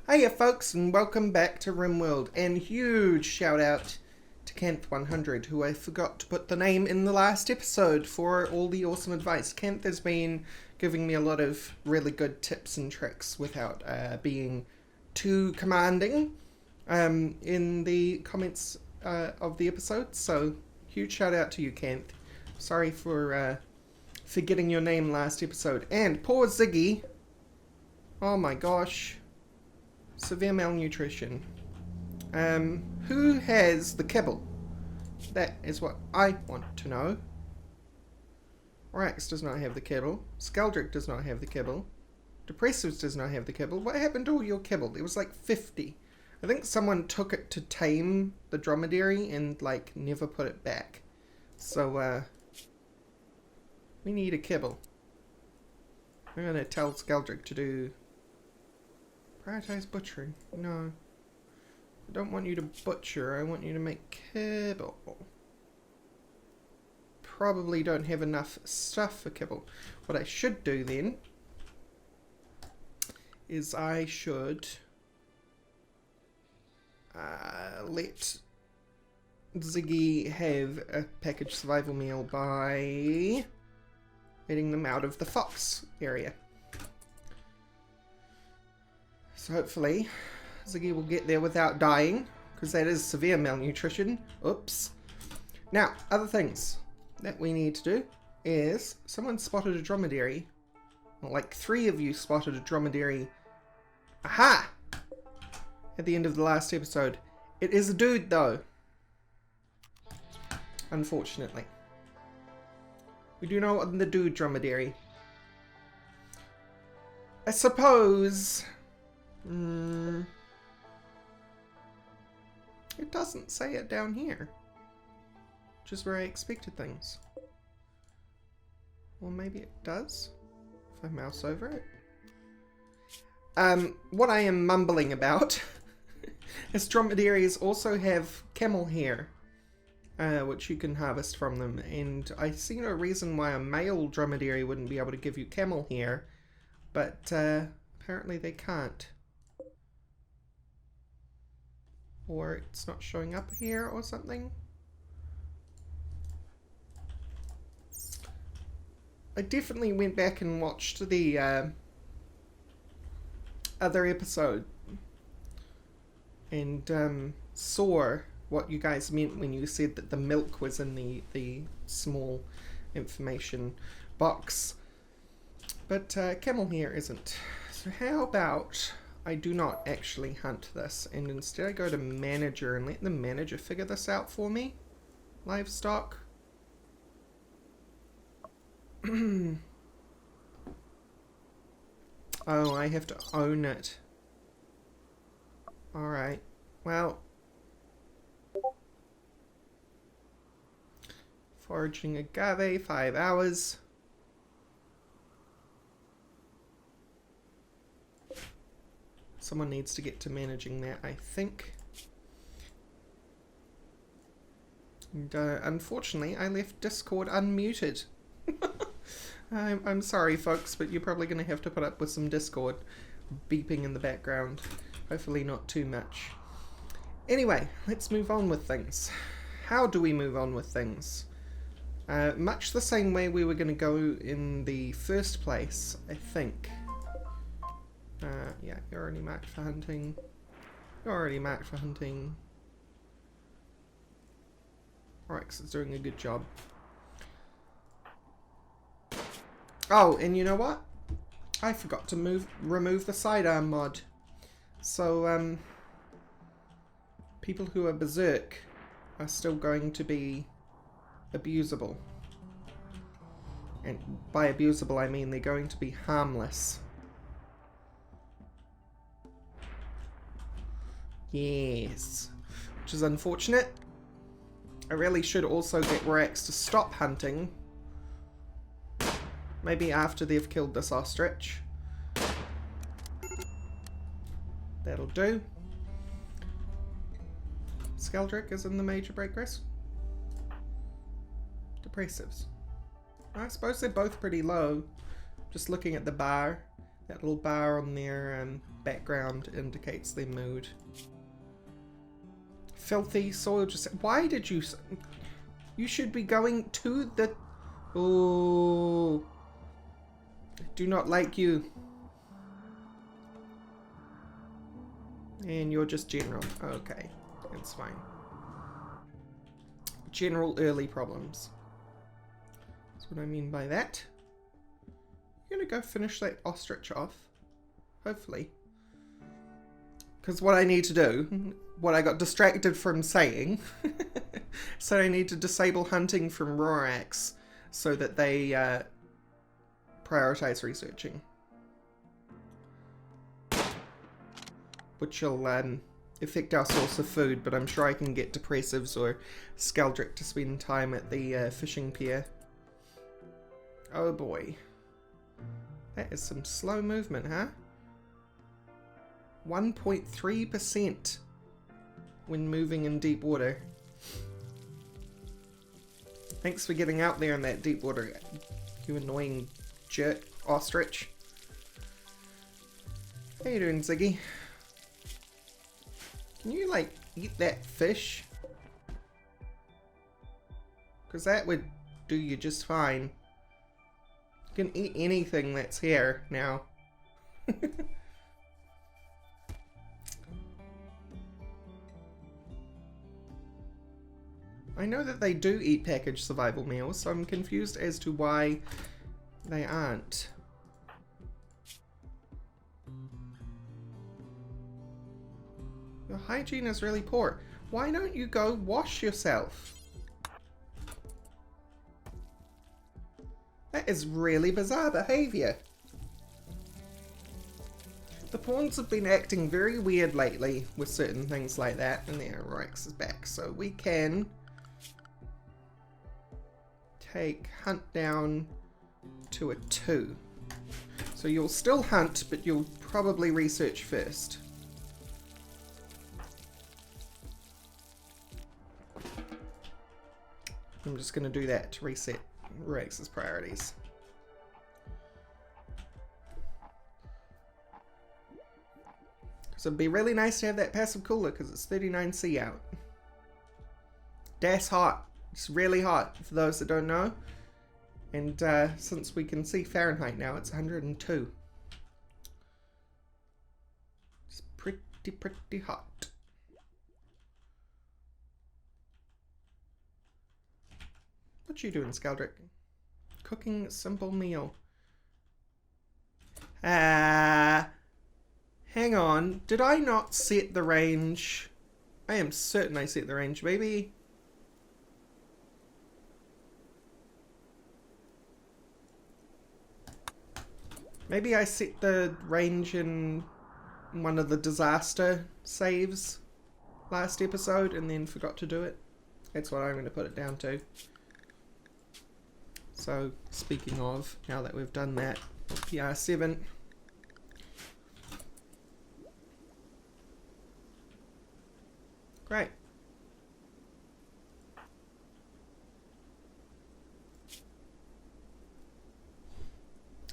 Hiya folks, and welcome back to Rimworld, and huge shout out to Kent100, who I forgot to put the name in the last episode for all the awesome advice. Kent has been giving me a lot of really good tips and tricks without being too commanding in the comments of the episode, so huge shout out to you, Kent. Sorry for forgetting your name last episode. And poor Ziggy, oh my gosh. Severe malnutrition. Who has the kibble? That is what I want to know. Rorax does not have the kibble. Skaldrick does not have the kibble. Depressives does not have the kibble. What happened to all your kibble? There was like 50. I think someone took it to tame the dromedary and like never put it back. So we need a kibble. I'm gonna tell Skaldrick to do prioritize butchering. No. I don't want you to butcher, I want you to make kibble. Probably don't have enough stuff for kibble. What I should do then is I should let Ziggy have a packaged survival meal by letting them out of the fox area. So hopefully Ziggy will get there without dying, because that is severe malnutrition. Oops. Now, other things that we need to do is someone spotted a dromedary. Well, like 3 of you spotted a dromedary. Aha! At the end of the last episode. It is a dude though. Unfortunately. We do know the dude dromedary. I suppose... It doesn't say it down here. Which is where I expected things. Or maybe it does, if I mouse over it. What I am mumbling about is dromedaries also have camel hair, which you can harvest from them, and I see no reason why a male dromedary wouldn't be able to give you camel hair, but apparently they can't. Or it's not showing up here or something. I definitely went back and watched the other episode and saw what you guys meant when you said that the milk was in the small information box. But camel hair isn't. So how about I do not actually hunt this, and instead I go to manager and let the manager figure this out for me? Livestock. Oh, I have to own it. Alright, well. Foraging agave, 5 hours. Someone needs to get to managing that, I think. And unfortunately, I left Discord unmuted. I'm sorry, folks, but you're probably going to have to put up with some Discord beeping in the background. Hopefully not too much. Anyway, let's move on with things. How do we move on with things? Much the same way we were going to go in the first place, I think. Yeah, you're already marked for hunting. You're already marked for hunting. Rorax is doing a good job. Oh, and you know what? I forgot to remove the sidearm mod. So, people who are berserk are still going to be abusable. And by abusable, I mean they're going to be harmless. Yes, which is unfortunate. I really should also get Rorax to stop hunting. Maybe after they've killed this ostrich. That'll do. Skaldrick is in the major break rest. Depressives. I suppose they're both pretty low. Just looking at the bar. That little bar on their background indicates their mood. Filthy soil just... Why did you... You should be going to the... Oh... I do not like you. And you're just general. Okay, that's fine. General early problems. That's what I mean by that. I'm gonna go finish that ostrich off. Hopefully. Because what I need to do, what I got distracted from saying, so I need to disable hunting from Rorax so that they prioritize researching. Which will affect our source of food, but I'm sure I can get depressives or Skaldrick to spend time at the fishing pier. Oh boy. That is some slow movement, huh? 1.3% when moving in deep water. Thanks for getting out there in that deep water, you annoying jerk ostrich. How you doing, Ziggy? Can you, like, eat that fish? Because that would do you just fine. You can eat anything that's here now. I know that they do eat packaged survival meals, so I'm confused as to why they aren't. Your hygiene is really poor. Why don't you go wash yourself? That is really bizarre behavior. The pawns have been acting very weird lately with certain things like that, and there, Rorax is back, so we can take hunt down to a 2. So you'll still hunt, but you'll probably research first. I'm just going to do that to reset Rorax's priorities. So it'd be really nice to have that passive cooler because it's 39C out. That's hot. It's really hot for those that don't know. And since we can see Fahrenheit now, it's 102. It's pretty hot. What you doing, Skaldrick? Cooking a simple meal. Hang on. Did I not set the range? I am certain I set the range, baby. Maybe I set the range in one of the disaster saves last episode and then forgot to do it. That's what I'm going to put it down to. So, speaking of, now that we've done that, PR7. Great.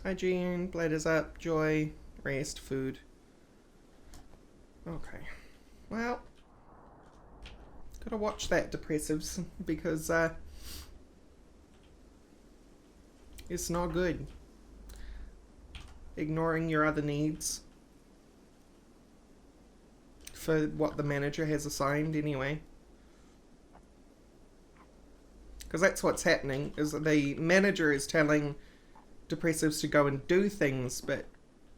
Hygiene, bladders up, joy, rest, food. Okay. Well, gotta watch that, depressives, because it's not good. Ignoring your other needs for what the manager has assigned anyway. Because that's what's happening, is that the manager is telling depressives to go and do things, but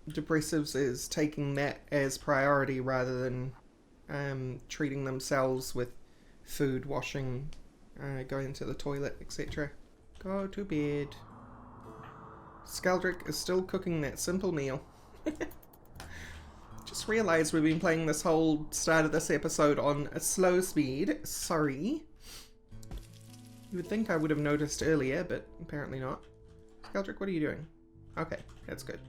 depressives is taking that as priority rather than treating themselves with food, washing, going to the toilet, etc. Go to bed. Skaldrick is still cooking that simple meal. Just realised we've been playing this whole start of this episode on a slow speed. Sorry. You would think I would have noticed earlier, but apparently not. Skaldrick, what are you doing? Okay, that's good.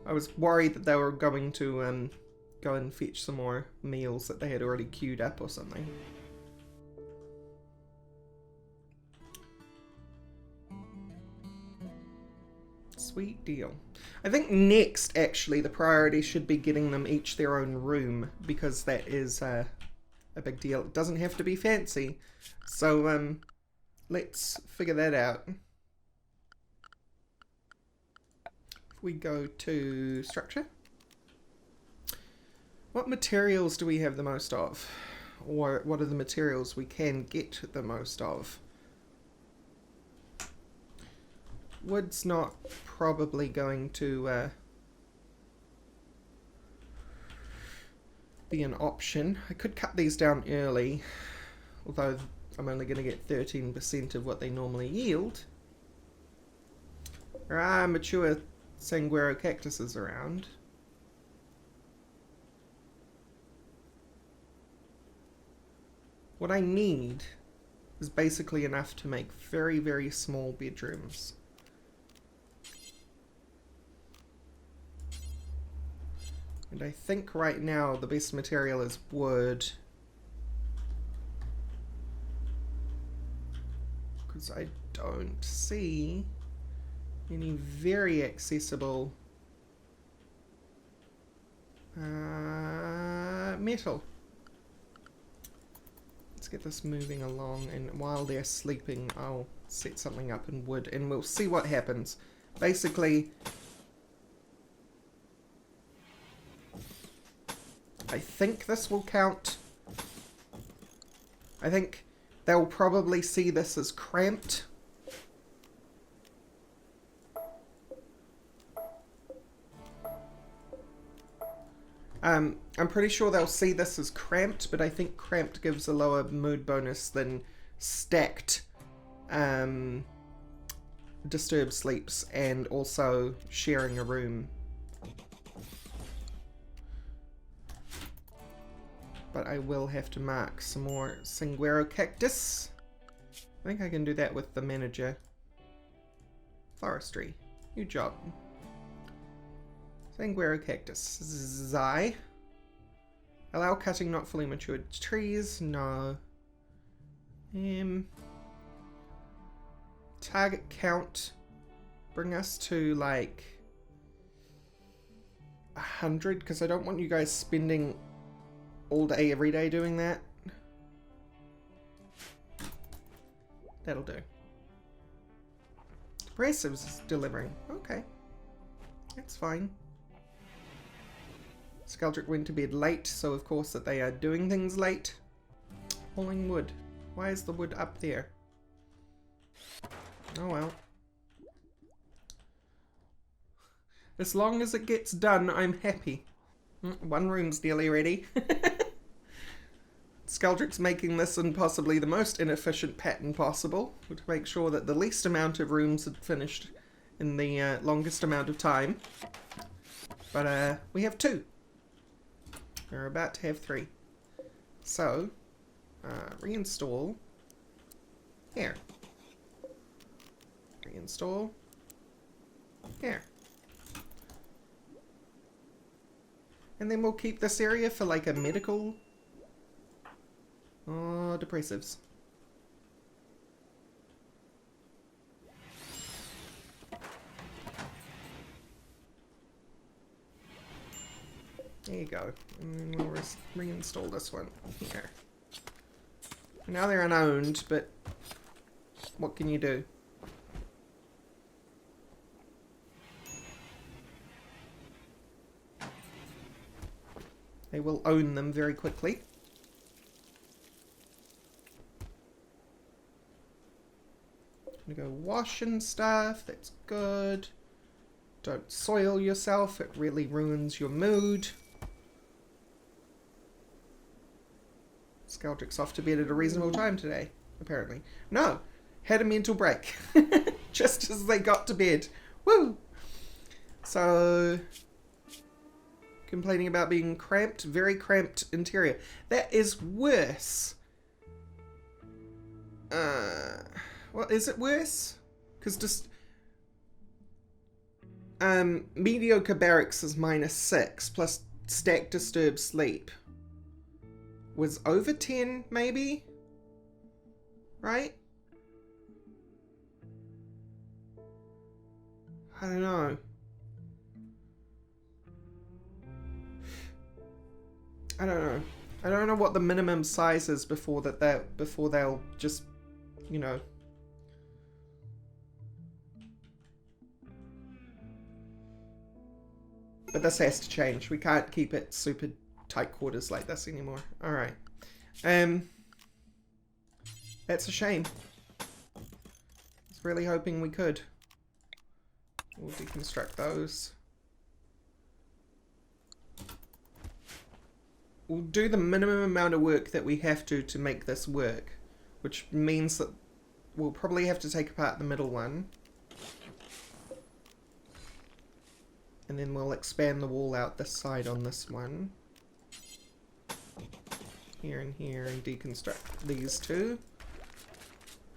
I was worried that they were going to go and fetch some more meals that they had already queued up or something. Sweet deal. I think next, actually, the priority should be getting them each their own room, because that is a big deal. It doesn't have to be fancy. So, let's figure that out. If we go to structure. What materials do we have the most of? Or what are the materials we can get the most of? Wood's not probably going to be an option. I could cut these down early, although I'm only going to get 13% of what they normally yield. There are mature saguaro cactuses around. What I need is basically enough to make very, very small bedrooms. And I think right now the best material is wood. Because I don't see any very accessible metal. Let's get this moving along, and while they're sleeping I'll set something up in wood and we'll see what happens. Basically, I think this will count. I think they'll probably see this as cramped. I'm pretty sure they'll see this as cramped, but I think cramped gives a lower mood bonus than stacked disturbed sleeps and also sharing a room. But I will have to mark some more saguaro cactus. I think I can do that with the manager. Forestry. New job. Saguaro cactus. Zai. Allow cutting not fully matured trees. No. Target count. Bring us to like 100, because I don't want you guys spending all day every day doing that. That'll do. Abrasives is delivering. Okay. That's fine. Skaldrick went to bed late, so of course that they are doing things late. Hauling wood. Why is the wood up there? Oh well. As long as it gets done, I'm happy. One room's nearly ready. Skaldrick's making this in possibly the most inefficient pattern possible, to make sure that the least amount of rooms are finished in the longest amount of time. But we have 2. We're about to have 3. So, reinstall. Here. Reinstall. Here. And then we'll keep this area for like a medical... Oh, depressives. There you go. And we'll reinstall this one here. Now they're unowned, but what can you do? They will own them very quickly. I'm gonna go wash and stuff. That's good. Don't soil yourself. It really ruins your mood. Skaldrick's off to bed at a reasonable time today, apparently. No! Had a mental break. Just as they got to bed. Woo! So... complaining about being cramped. Very cramped interior. That is worse. Well, is it worse? Because just... mediocre barracks is -6, plus stacked disturbed sleep was over 10, maybe? Right? I don't know. I don't know. I don't know what the minimum size is before before they'll just, you know. But this has to change. We can't keep it super tight quarters like this anymore. Alright. That's a shame. I was really hoping we could. We'll deconstruct those. We'll do the minimum amount of work that we have to make this work. Which means that we'll probably have to take apart the middle one. And then we'll expand the wall out this side on this one. Here and here, and deconstruct these two.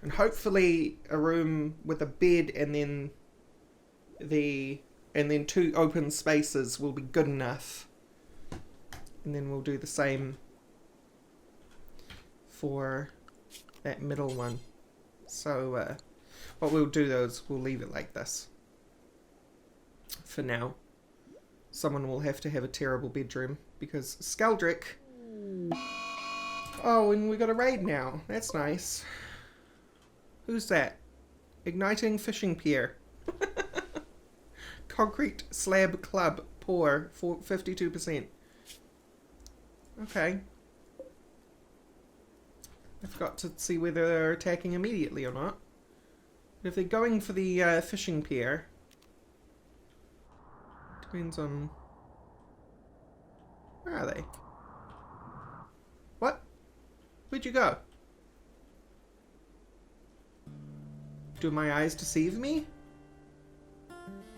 And hopefully a room with a bed and then two open spaces will be good enough. And then we'll do the same for that middle one. So what we'll do though is we'll leave it like this. For now. Someone will have to have a terrible bedroom because Skaldrick. Oh, and we got a raid now. That's nice. Who's that? Igniting fishing pier. Concrete slab club. Poor. 52%. Okay. I forgot to see whether they're attacking immediately or not. But if they're going for the fishing pier... Depends on... Where are they? What? Where'd you go? Do my eyes deceive me?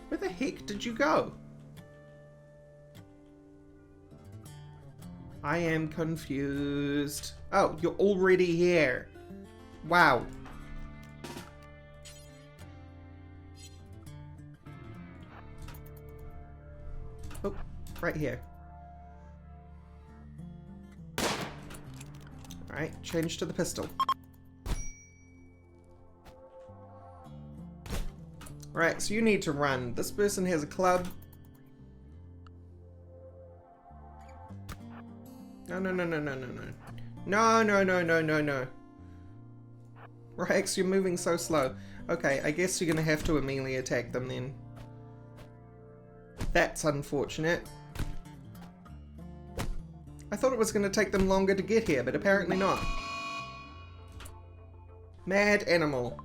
Where the heck did you go? I am confused. Oh, you're already here. Wow. Oh, right here. Alright, change to the pistol. Right, so you need to run. This person has a club. No. No. Rorax, you're moving so slow. Okay, I guess you're gonna have to immediately attack them then. That's unfortunate. I thought it was gonna take them longer to get here, but apparently not. Mad animal.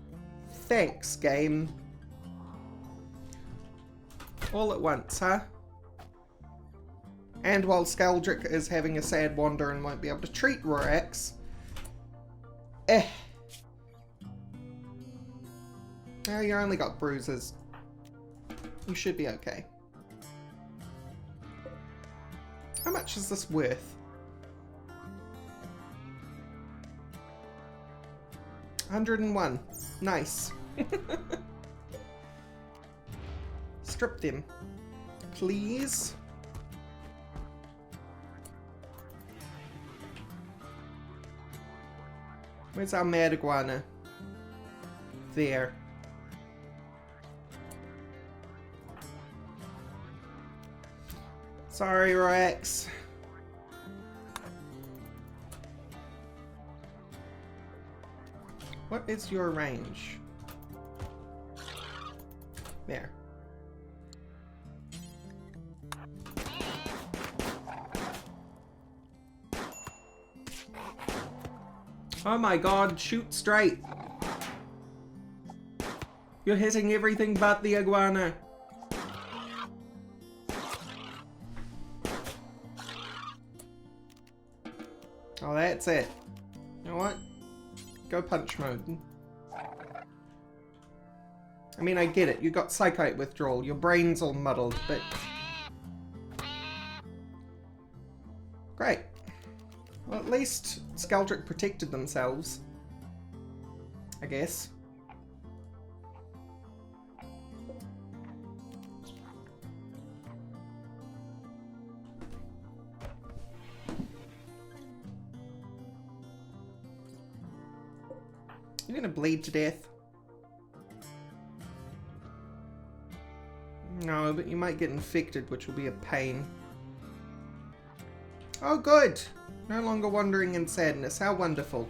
Thanks, game. All at once, huh? And while Skaldrick is having a sad wander and won't be able to treat Rorax. Oh, you only got bruises. You should be okay. How much is this worth? 101. Nice. Strip them. Please. Where's our mad iguana? There. Sorry, Rorax. What is your range? There. Oh my god, shoot straight. You're hitting everything but the iguana. Oh, that's it. You know what? Go punch mode. I mean, I get it. You got psychite withdrawal. Your brain's all muddled, but... Great. Well, at least Skaldrick protected themselves. I guess. You're gonna bleed to death. No, but you might get infected, which will be a pain. Oh, good. No longer wandering in sadness. How wonderful.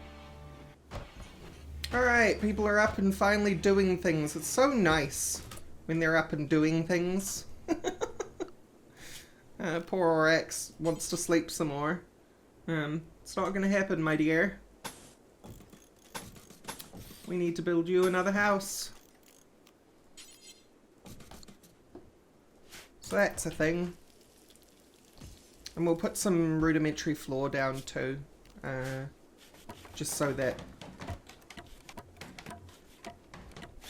Alright, people are up and finally doing things. It's so nice when they're up and doing things. Poor Rorax wants to sleep some more. It's not gonna happen, my dear. We need to build you another house. So that's a thing. And we'll put some rudimentary floor down too. Just so that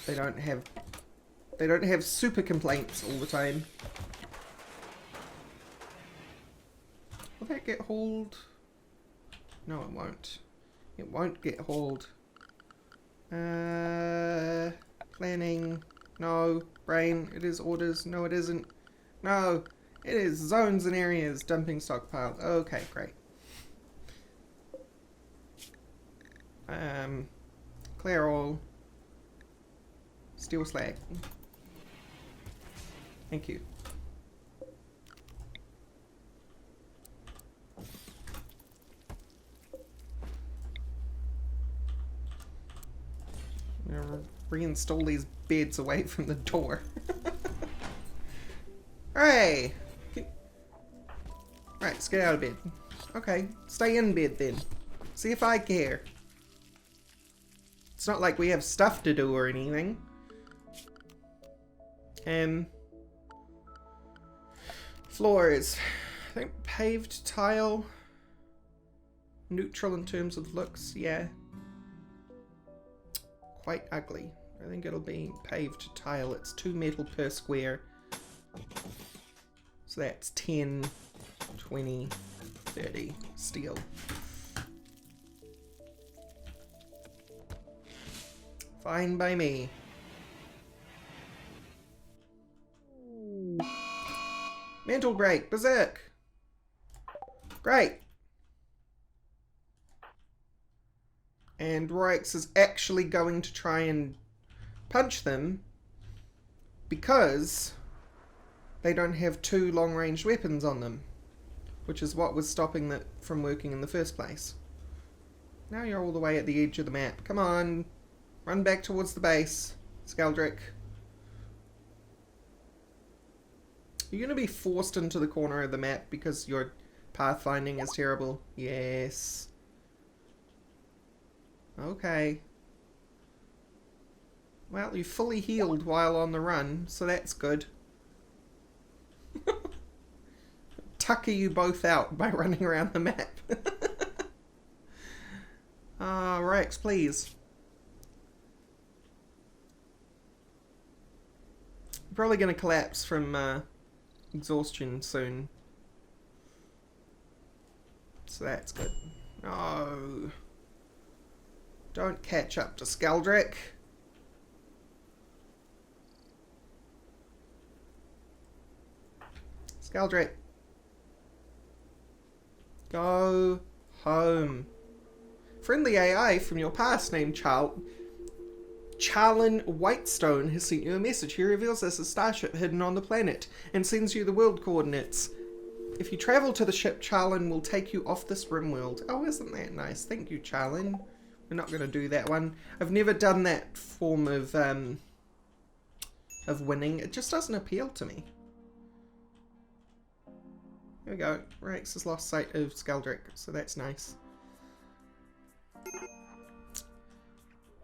they don't have super complaints all the time. Will that get hauled? No, it won't. It won't get hauled. Planning. No. Brain. It is orders. No, it isn't. No. It is zones and areas. Dumping stockpile. Okay, great. Clear all. Steel slag. Thank you. I'm gonna reinstall these beds away from the door. Hooray! Right, let's get out of bed. Okay, stay in bed then. See if I care. It's not like we have stuff to do or anything. Floors. I think paved tile. Neutral in terms of looks, yeah. Quite ugly. I think it'll be paved tile. It's 2 metal per square. So that's 10, 20, 30 steel. Fine by me. Mental break. Berserk. Great. And Rorax is actually going to try and punch them because they don't have 2 long-range weapons on them, which is what was stopping that from working in the first place. Now you're all the way at the edge of the map. Come on. Run back towards the base, Skaldrick. You're going to be forced into the corner of the map because your pathfinding is terrible. Yes. Okay. Well, you fully healed while on the run, so that's good. Tucker you both out by running around the map. Rex, please. You're probably going to collapse from exhaustion soon. So that's good. No. Don't catch up to Skaldrick. Skaldrick. Go home. Friendly AI from your past named Charlin Whitestone has sent you a message. He reveals there's a starship hidden on the planet and sends you the world coordinates. If you travel to the ship, Charlin will take you off this Rimworld. Oh, isn't that nice? Thank you, Charlin. We're not going to do that one. I've never done that form of winning. It just doesn't appeal to me. Here we go. Rex has lost sight of Skaldrick, so that's nice.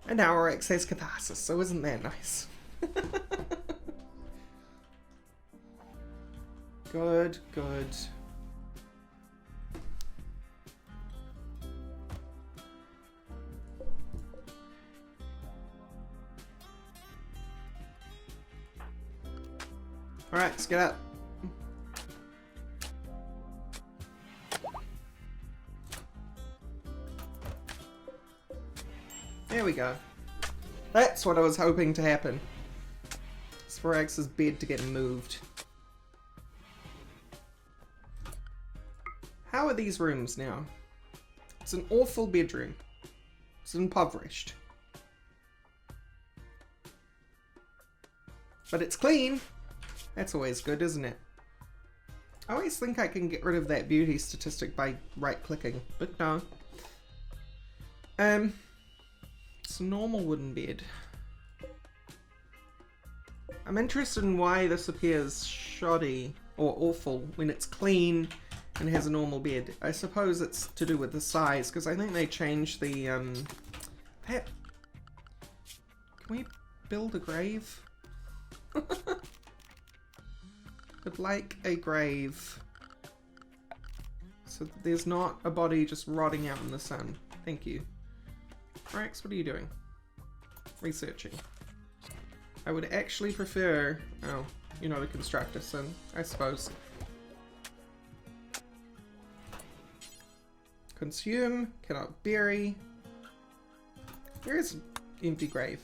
And now Rex has catharsis, so isn't that nice? Good, good. Alright, let's get up. There we go. That's what I was hoping to happen. Rorax's bed to get moved. How are these rooms now? It's an awful bedroom. It's impoverished. But it's clean. That's always good, isn't it? I always think I can get rid of that beauty statistic by right-clicking, but no. It's a normal wooden bed. I'm interested in why this appears shoddy or awful when it's clean and has a normal bed. I suppose it's to do with the size, because I think they changed the, Can we build a grave? Would like a grave. So that there's not a body just rotting out in the sun. Thank you. Rorax, what are you doing? Researching. I would actually prefer... Oh, you're not a constructor, so I suppose. Consume, cannot bury. Where is empty grave?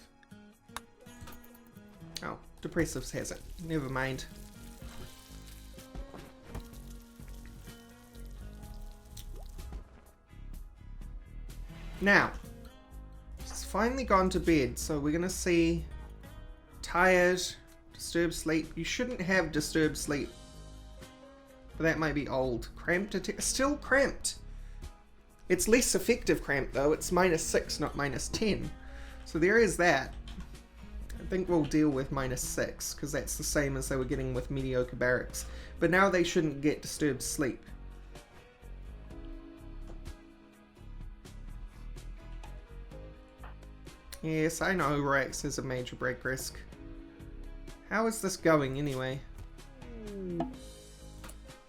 Oh, depressives has it. Never mind. Now, she's finally gone to bed, so we're gonna see tired, disturbed sleep. You shouldn't have disturbed sleep, but that might be old. Cramped, still cramped. It's less effective cramped though. It's -6, not -10. So there is that. I think we'll deal with -6 because that's the same as they were getting with mediocre barracks. But now they shouldn't get disturbed sleep. Yes, I know Rorax is a major break risk. How is this going anyway?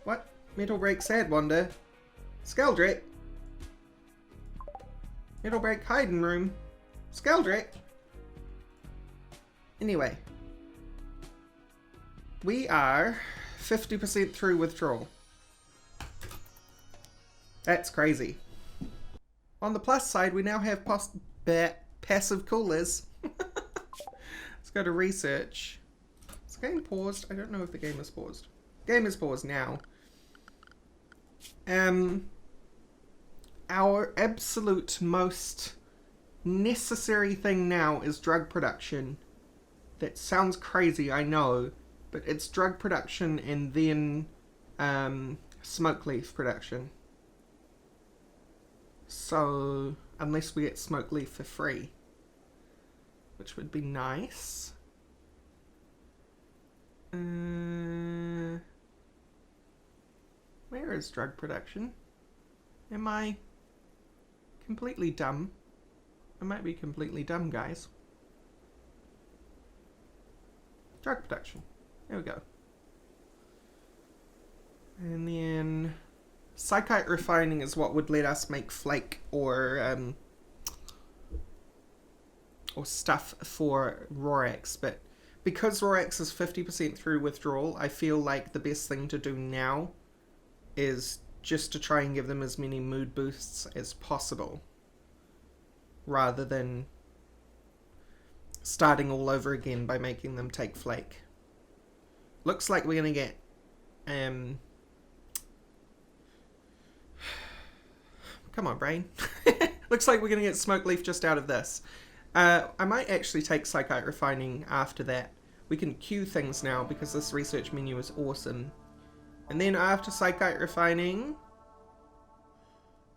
What? Metal break sad wander? Skeldrick? Metal break hiding room? Skeldrick? Anyway. We are 50% through withdrawal. That's crazy. On the plus side, we now have passive coolers. Let's go to research. Is the game paused? I don't know if the game is paused. Game is paused now. Our absolute most necessary thing now is drug production. That sounds crazy, I know, but it's drug production and then smoke leaf production. So, unless we get smoke leaf for free, which would be nice. Where is drug production? Am I completely dumb? I might be completely dumb, guys. Drug production. There we go. And then psychite refining is what would let us make flake or stuff for Rorax, but because Rorax is 50% through withdrawal, I feel like the best thing to do now is just to try and give them as many mood boosts as possible, rather than starting all over again by making them take flake. Looks like we're gonna get come on, brain. Looks like we're gonna get smoke leaf just out of this. I might actually take psychite refining after that. We can queue things now because this research menu is awesome. And then after psychite refining,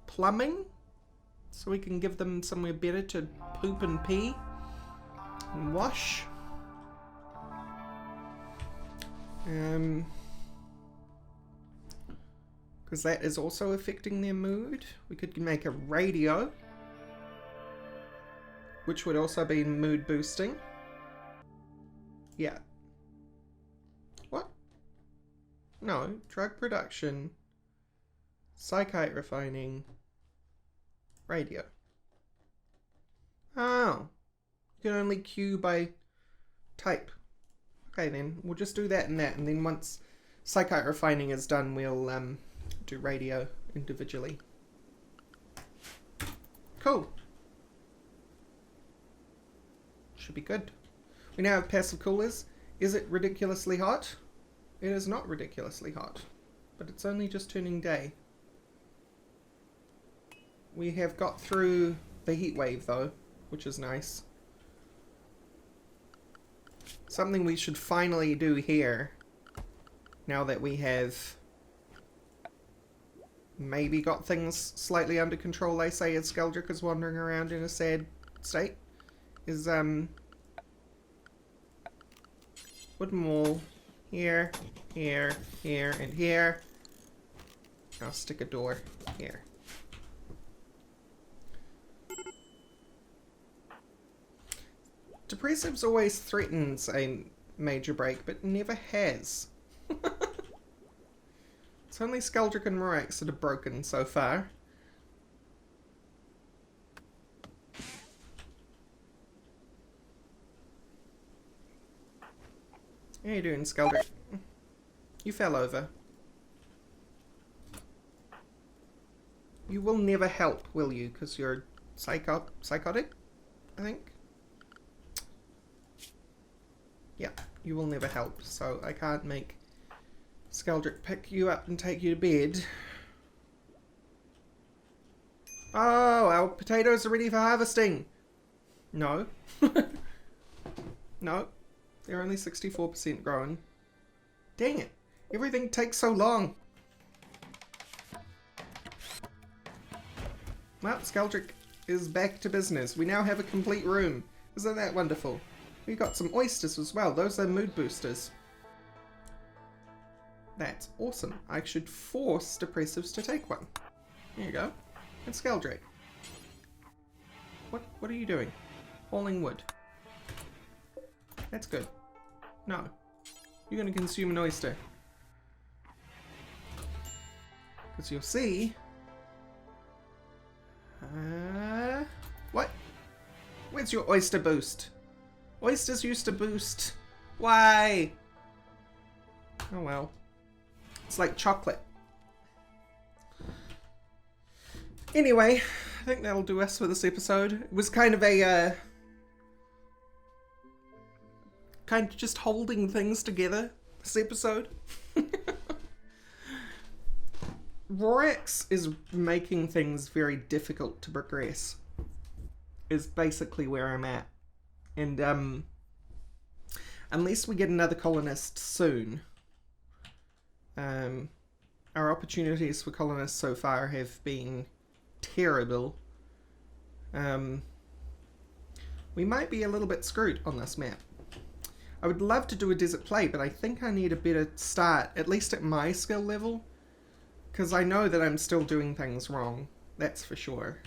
plumbing, so we can give them somewhere better to poop and pee and wash. Because that is also affecting their mood. We could make a radio, which would also be mood boosting. Yeah. What? No, drug production, psychite refining, radio. Oh. You can only queue by type. Okay then, we'll just do that and that, and then once psychite refining is done, we'll do radio individually. Cool. Should be good. We now have passive coolers. Is it ridiculously hot? It is not ridiculously hot, but it's only just turning day. We have got through the heat wave though, which is nice. Something we should finally do here, now that we have maybe got things slightly under control, they say, as Skeldrick is wandering around in a sad state, is wooden wall here, here, here, and here. I'll stick a door here. Depressives always threatens a major break, but never has. It's only Skeldrick and Rorax that are broken so far. How you doing, Skeldrick? You fell over. You will never help, will you? Because you're psychotic, I think? Yeah, you will never help, so I can't make Skeldrick pick you up and take you to bed. Oh, our potatoes are ready for harvesting. No. No. They're only 64% grown. Dang it. Everything takes so long. Well, Skeldrick is back to business. We now have a complete room. Isn't that wonderful? We got some oysters as well. Those are mood boosters. That's awesome. I should force depressives to take one. There you go. And Skeldrick. What are you doing? Hauling wood. That's good. No. You're going to consume an oyster. Because you'll see... what? Where's your oyster boost? Oysters used to boost. Why? Oh well. It's like chocolate. Anyway, I think that'll do us for this episode. It was kind of a, kind of just holding things together, this episode. Rorax is making things very difficult to progress, is basically where I'm at. And, unless we get another colonist soon, our opportunities for colonists so far have been terrible. We might be a little bit screwed on this map. I would love to do a desert play, but I think I need a better start, at least at my skill level, because I know that I'm still doing things wrong, that's for sure.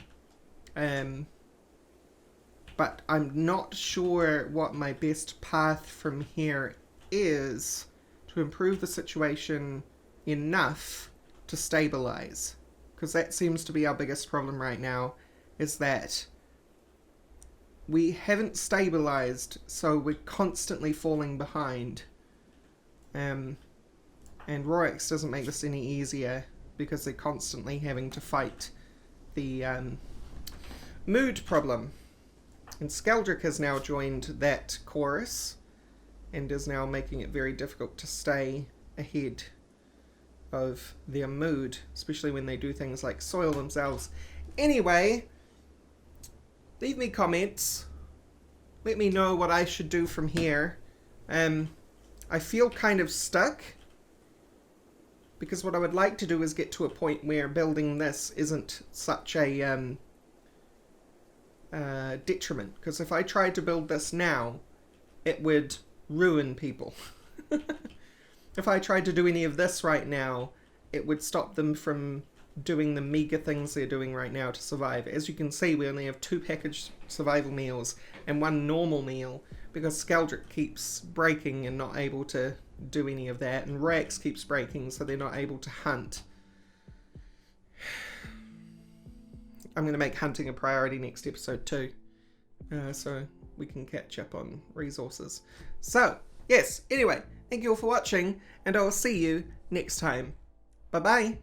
But I'm not sure what my best path from here is to improve the situation enough to stabilize. Because that seems to be our biggest problem right now, is that we haven't stabilized, so we're constantly falling behind. And Rorax doesn't make this any easier, because they're constantly having to fight the mood problem. And Skeldrick has now joined that chorus, and is now making it very difficult to stay ahead of their mood, especially when they do things like soil themselves. Anyway, leave me comments. Let me know what I should do from here. I feel kind of stuck, because what I would like to do is get to a point where building this isn't such a detriment. Because if I tried to build this now, it would ruin people. If I tried to do any of this right now, it would stop them from doing the meager things they're doing right now to survive. As you can see, we only have 2 packaged survival meals and 1 normal meal, because Skeldrick keeps breaking and not able to do any of that, and Rorax keeps breaking, so they're not able to hunt. I'm going to make hunting a priority next episode too, so we can catch up on resources. So, yes, anyway, thank you all for watching, and I'll see you next time. Bye-bye!